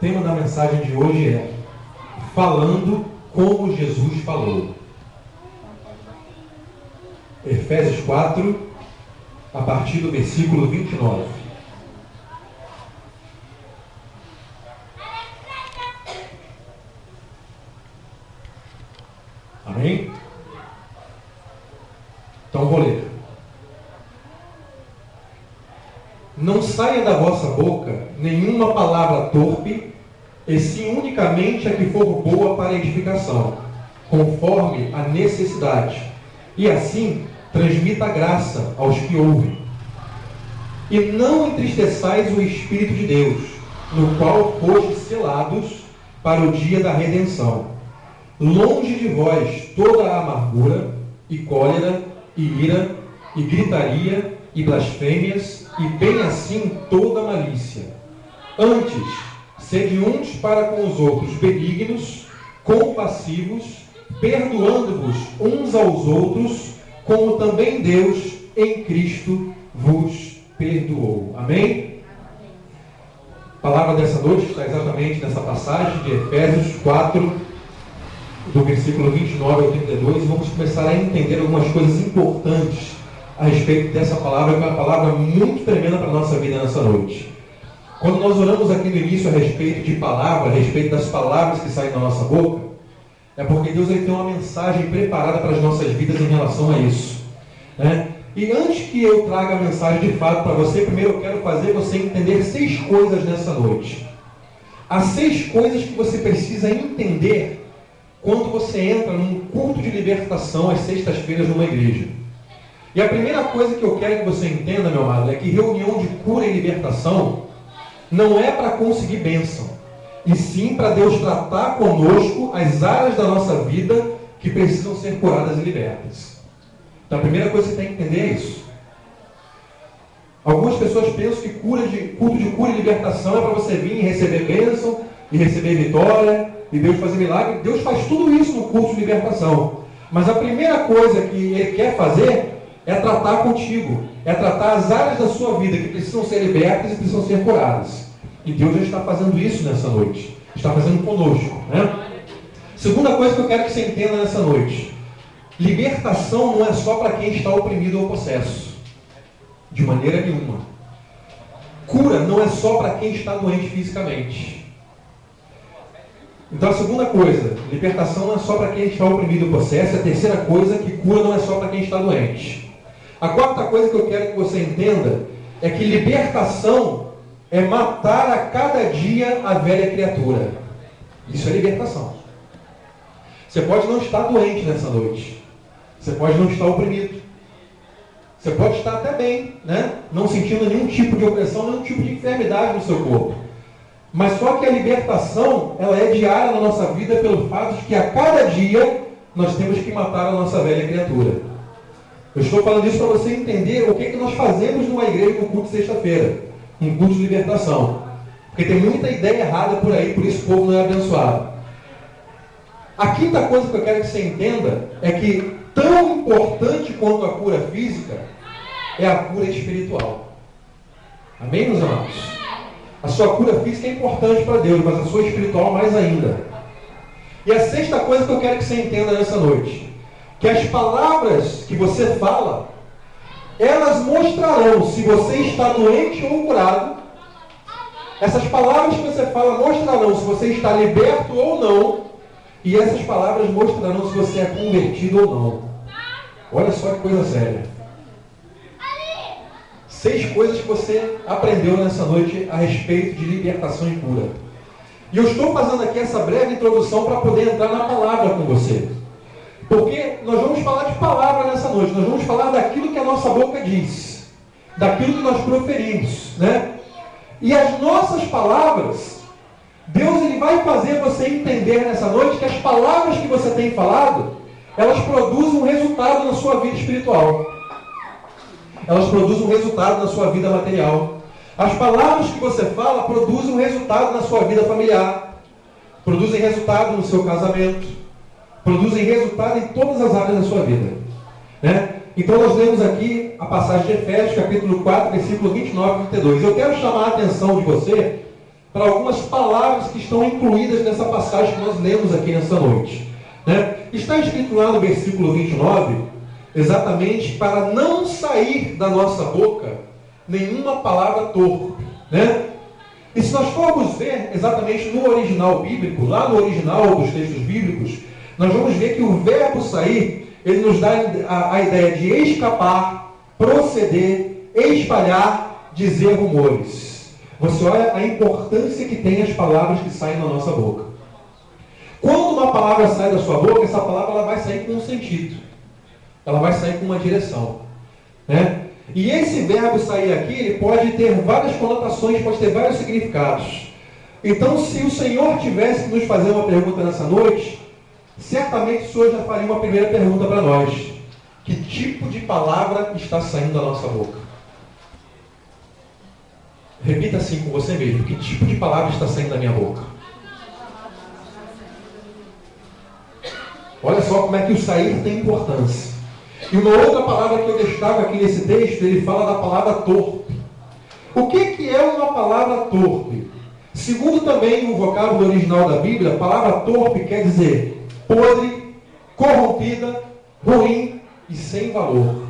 tema da mensagem de hoje é Falando como Jesus falou. Efésios 4, a partir do versículo 29. Amém? Então vou ler. Não saia da vossa boca nenhuma palavra torpe, e sim unicamente a que for boa para edificação, conforme a necessidade, e assim transmita graça aos que ouvem. E não entristeçais o Espírito de Deus, no qual fostes selados para o dia da redenção. Longe de vós toda a amargura, e cólera, e ira, e gritaria, e blasfêmias, e bem assim toda malícia. Antes, sede uns para com os outros benignos, compassivos, perdoando-vos uns aos outros, como também Deus em Cristo vos perdoou. Amém? A palavra dessa noite está exatamente nessa passagem de Efésios 4, do versículo 29 ao 32, e vamos começar a entender algumas coisas importantes a respeito dessa palavra, que é uma palavra muito tremenda para a nossa vida nessa noite. Quando nós oramos aqui no início a respeito de palavra, a respeito das palavras que saem da nossa boca, é porque Deus tem uma mensagem preparada para as nossas vidas em relação a isso, né? E antes que eu traga a mensagem de fato para você, primeiro eu quero fazer você entender 6 coisas nessa noite. Há 6 coisas que você precisa entender quando você entra num culto de libertação às sextas-feiras numa igreja. E a primeira coisa que eu quero que você entenda, meu amado, é que reunião de cura e libertação não é para conseguir bênção, e sim para Deus tratar conosco as áreas da nossa vida que precisam ser curadas e libertas. Então a primeira coisa que você tem que entender é isso. Algumas pessoas pensam que culto de cura e libertação é para você vir e receber bênção, e receber vitória, e Deus fazer milagre. Deus faz tudo isso no culto de libertação. Mas a primeira coisa que Ele quer fazer é tratar contigo, é tratar as áreas da sua vida que precisam ser libertas e precisam ser curadas. E Deus já está fazendo isso nessa noite, está fazendo conosco, né? Segunda coisa que eu quero que você entenda nessa noite: libertação não é só para quem está oprimido ou possesso, de maneira nenhuma. Cura não é só para quem está doente fisicamente. Então a segunda coisa, libertação não é só para quem está oprimido ou possesso. A terceira coisa, que cura não é só para quem está doente. A quarta coisa que eu quero que você entenda é que libertação é matar a cada dia a velha criatura. Isso é libertação. Você pode não estar doente nessa noite. Você pode não estar oprimido. Você pode estar até bem, né? Não sentindo nenhum tipo de opressão, nenhum tipo de enfermidade no seu corpo. Mas só que a libertação, ela é diária na nossa vida pelo fato de que a cada dia nós temos que matar a nossa velha criatura. Eu estou falando isso para você entender o que nós fazemos numa igreja no culto de sexta-feira, um culto de libertação. Porque tem muita ideia errada por aí, por isso o povo não é abençoado. A quinta coisa que eu quero que você entenda é que tão importante quanto a cura física é a cura espiritual. Amém, meus amados? A sua cura física é importante para Deus, mas a sua espiritual mais ainda. E a sexta coisa que eu quero que você entenda nessa noite: que as palavras que você fala, elas mostrarão se você está doente ou curado. Essas palavras que você fala mostrarão se você está liberto ou não. E essas palavras mostrarão se você é convertido ou não. Olha só que coisa séria. 6 coisas que você aprendeu nessa noite a respeito de libertação e cura. E eu estou fazendo aqui essa breve introdução para poder entrar na palavra com você. Porque nós vamos falar de palavra nessa noite. Nós vamos falar daquilo que a nossa boca diz. Daquilo que nós proferimos, né? E as nossas palavras, Deus ele vai fazer você entender nessa noite que as palavras que você tem falado, elas produzem um resultado na sua vida espiritual. Elas produzem um resultado na sua vida material. As palavras que você fala produzem um resultado na sua vida familiar. Produzem resultado no seu casamento. Produzem resultado em todas as áreas da sua vida, né? Então nós lemos aqui a passagem de Efésios, capítulo 4, versículo 29 e 32. Eu quero chamar a atenção de você para algumas palavras que estão incluídas nessa passagem que nós lemos aqui nessa noite. Né? Está escrito lá no versículo 29, exatamente para não sair da nossa boca nenhuma palavra torpe. Né? E se nós formos ver exatamente no original bíblico, lá no original dos textos bíblicos, nós vamos ver que o verbo sair, ele nos dá a ideia de escapar, proceder, espalhar, dizer rumores. Você olha a importância que tem as palavras que saem da nossa boca. Quando uma palavra sai da sua boca, essa palavra ela vai sair com um sentido. Ela vai sair com uma direção. Né? E esse verbo sair aqui, ele pode ter várias conotações, pode ter vários significados. Então, se o Senhor tivesse que nos fazer uma pergunta nessa noite, certamente o Senhor já faria uma primeira pergunta para nós. Que tipo de palavra está saindo da nossa boca? Repita assim com você mesmo. Que tipo de palavra está saindo da minha boca? Olha só como é que o sair tem importância. E uma outra palavra que eu destaco aqui nesse texto, ele fala da palavra torpe. O que é uma palavra torpe? Segundo também o vocábulo original da Bíblia, a palavra torpe quer dizer podre, corrompida, ruim e sem valor.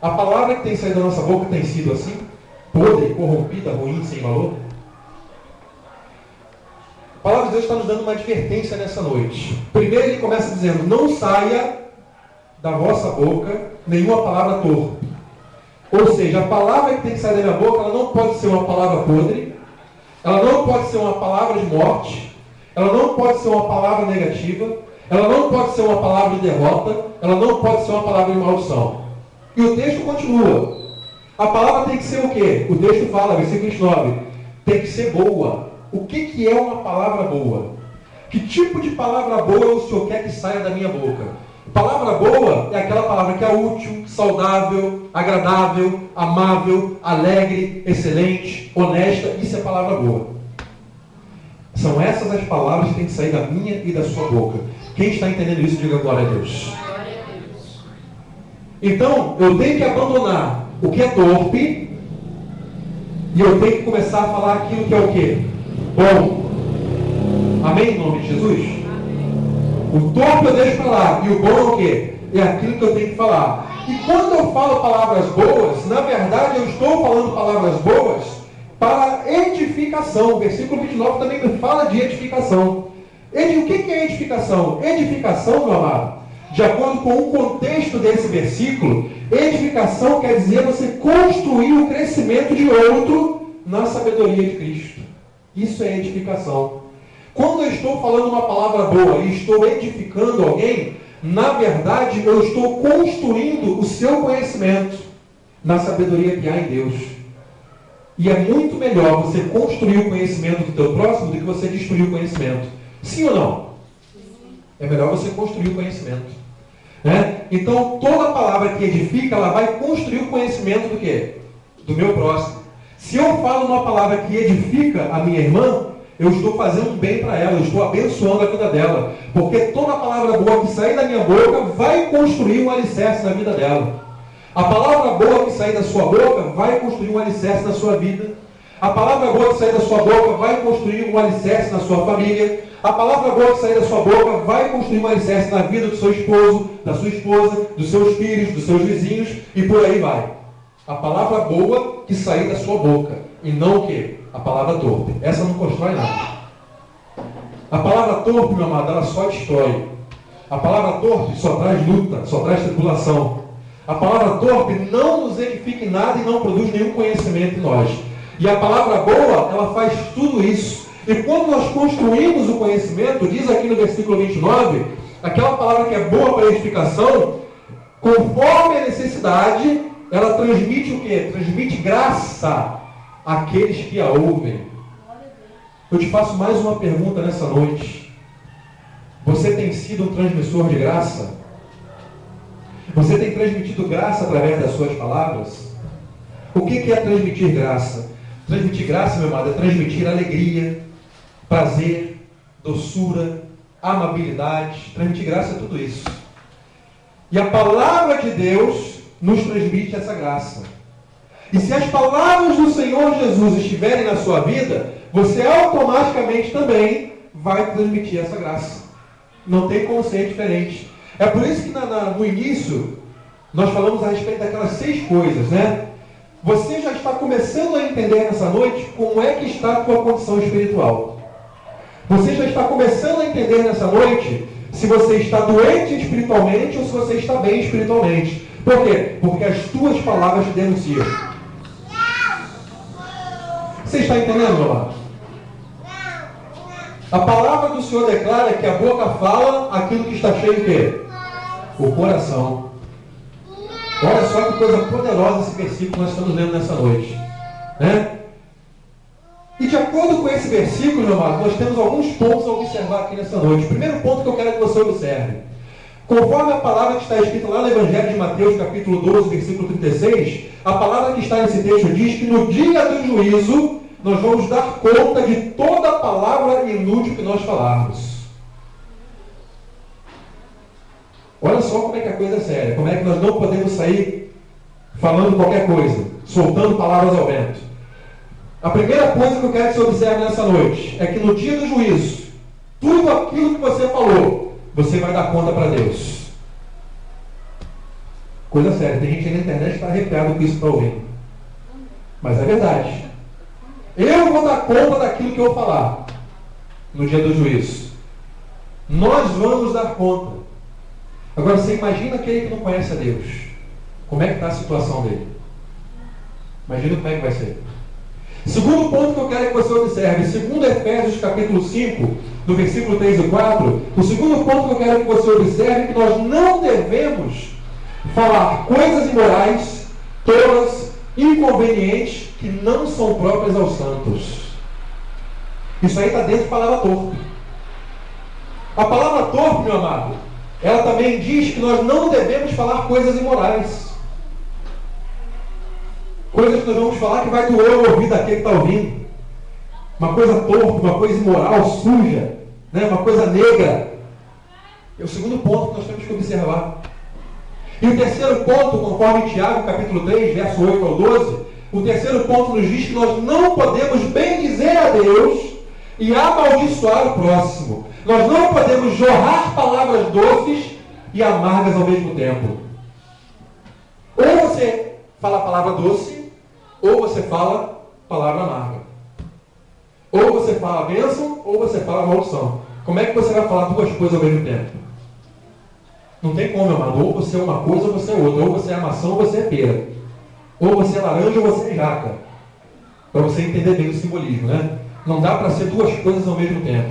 A palavra que tem saído da nossa boca tem sido assim? Podre, corrompida, ruim, sem valor? A palavra de Deus está nos dando uma advertência nessa noite. Primeiro ele começa dizendo, não saia da vossa boca nenhuma palavra torpe. Ou seja, a palavra que tem que sair da minha boca, ela não pode ser uma palavra podre, ela não pode ser uma palavra de morte, ela não pode ser uma palavra negativa, ela não pode ser uma palavra de derrota, ela não pode ser uma palavra de maldição. E o texto continua. A palavra tem que ser o quê? O texto fala, versículo 29, tem que ser boa. O que é uma palavra boa? Que tipo de palavra boa o Senhor quer que saia da minha boca? Palavra boa é aquela palavra que é útil, saudável, agradável, amável, alegre, excelente, honesta. Isso é palavra boa. São essas as palavras que têm que sair da minha e da sua boca. Quem está entendendo isso, diga glória a Deus. Então, eu tenho que abandonar o que é torpe e eu tenho que começar a falar aquilo que é o quê? Bom. Amém? Em nome de Jesus? O torpe eu deixo para lá. E o bom é o quê? É aquilo que eu tenho que falar. E quando eu falo palavras boas, na verdade eu estou falando palavras boas para edificação. O versículo 29 também me fala de edificação. O que é edificação? Edificação, meu amado, de acordo com o contexto desse versículo, edificação quer dizer você construir o crescimento de outro na sabedoria de Cristo. Isso é edificação. Quando eu estou falando uma palavra boa e estou edificando alguém, na verdade eu estou construindo o seu conhecimento na sabedoria que há em Deus. E é muito melhor você construir o conhecimento do teu próximo do que você destruir o conhecimento. Sim ou não? É melhor você construir o conhecimento. Né? Então toda palavra que edifica, ela vai construir o conhecimento do quê? Do meu próximo. Se eu falo uma palavra que edifica a minha irmã, eu estou fazendo um bem para ela, eu estou abençoando a vida dela. Porque toda palavra boa que sair da minha boca vai construir um alicerce na vida dela. A palavra boa que sair da sua boca vai construir um alicerce na sua vida. A palavra boa que sair da sua boca vai construir um alicerce na sua família. A palavra boa que sair da sua boca vai construir um alicerce na vida do seu esposo, da sua esposa, dos seus filhos, dos seus vizinhos e por aí vai. A palavra boa que sair da sua boca e não o quê? A palavra torpe. Essa não constrói nada. A palavra torpe, meu amado, ela só destrói. A palavra torpe só traz luta, só traz tribulação. A palavra torpe não nos edifica em nada e não produz nenhum conhecimento em nós. E a palavra boa, ela faz tudo isso. E quando nós construímos o conhecimento, diz aqui no versículo 29, aquela palavra que é boa para edificação, conforme a necessidade, ela transmite o quê? Transmite graça àqueles que a ouvem. Eu te faço mais uma pergunta nessa noite. Você tem sido um transmissor de graça? Você tem transmitido graça através das suas palavras? O que é transmitir graça? Transmitir graça, meu amado, é transmitir alegria, prazer, doçura, amabilidade. Transmitir graça é tudo isso. E a palavra de Deus nos transmite essa graça. E se as palavras do Senhor Jesus estiverem na sua vida, você automaticamente também vai transmitir essa graça. Não tem como ser diferente. É por isso que no início, nós falamos a respeito daquelas 6 coisas, né? Você já está começando a entender nessa noite como é que está a tua condição espiritual. Você já está começando a entender nessa noite se você está doente espiritualmente ou se você está bem espiritualmente. Por quê? Porque as tuas palavras te denunciam. Você está entendendo, meu amado? A palavra do Senhor declara que a boca fala aquilo que está cheio de quê? O coração. Olha só que coisa poderosa esse versículo que nós estamos lendo nessa noite. Né? E de acordo com esse versículo, meu amado, nós temos alguns pontos a observar aqui nessa noite. O primeiro ponto que eu quero que você observe. Conforme a palavra que está escrita lá no Evangelho de Mateus, capítulo 12, versículo 36, a palavra que está nesse texto diz que no dia do juízo, nós vamos dar conta de toda palavra inútil que nós falarmos. Olha só como é que a coisa é séria. Como é que nós não podemos sair falando qualquer coisa, soltando palavras ao vento. A primeira coisa que eu quero que você observe nessa noite é que no dia do juízo, tudo aquilo que você falou, você vai dar conta para Deus. Coisa séria. Tem gente aí na internet que está arrepiado com isso para ouvir. Mas é verdade. Eu vou dar conta daquilo que eu falar no dia do juízo. Nós vamos dar conta. Agora você imagina aquele que não conhece a Deus. Como é que está a situação dele? Imagina como é que vai ser. Segundo ponto que eu quero que você observe, segundo Efésios capítulo 5, no versículo 3 e 4, o segundo ponto que eu quero que você observe é que nós não devemos falar coisas imorais, tolas, inconvenientes, que não são próprias aos santos. Isso aí está dentro da palavra torpe. A palavra torpe, meu amado, ela também diz que nós não devemos falar coisas imorais. Coisas que nós vamos falar que vai doer o ouvido daquele que está ouvindo. Uma coisa torpe, uma coisa imoral, suja, né? Uma coisa negra. É o segundo ponto que nós temos que observar. E o terceiro ponto, conforme Tiago, capítulo 3, verso 8 ao 12, o terceiro ponto nos diz que nós não podemos bendizer a Deus e amaldiçoar o próximo. Nós não podemos jorrar palavras doces e amargas ao mesmo tempo. Ou você fala a palavra doce, ou você fala palavra amarga. Ou você fala bênção, ou você fala maldição. Como é que você vai falar duas coisas ao mesmo tempo? Não tem como, meu amado. Ou você é uma coisa, ou você é outra. Ou você é maçã, ou você é pera. Ou você é laranja, ou você é jaca. Para você entender bem o simbolismo, né? Não dá para ser duas coisas ao mesmo tempo.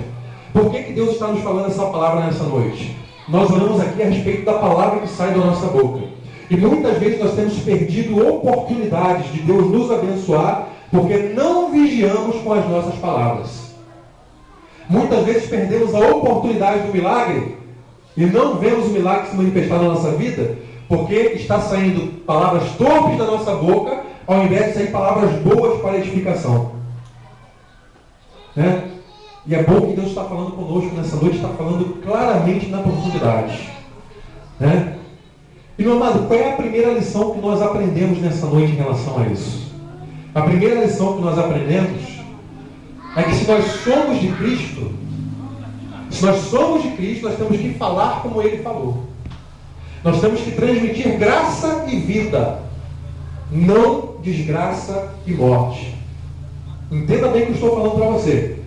Por que Deus está nos falando essa palavra nessa noite? Nós oramos aqui a respeito da palavra que sai da nossa boca. E muitas vezes nós temos perdido oportunidades de Deus nos abençoar porque não vigiamos com as nossas palavras. Muitas vezes perdemos a oportunidade do milagre e não vemos o milagre se manifestar na nossa vida porque está saindo palavras torpes da nossa boca ao invés de sair palavras boas para edificação. Né? E é bom que Deus está falando conosco nessa noite, está falando claramente na profundidade. Né? E, meu amado, qual é a primeira lição que nós aprendemos nessa noite em relação a isso? A primeira lição que nós aprendemos é que se nós somos de Cristo, nós temos que falar como Ele falou. Nós temos que transmitir graça e vida, não desgraça e morte. Entenda bem o que eu estou falando para você.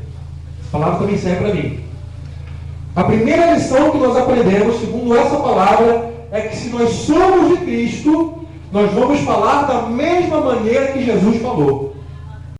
Essa palavra também serve para mim. A primeira lição que nós aprendemos, segundo essa palavra, é que se nós somos de Cristo, nós vamos falar da mesma maneira que Jesus falou.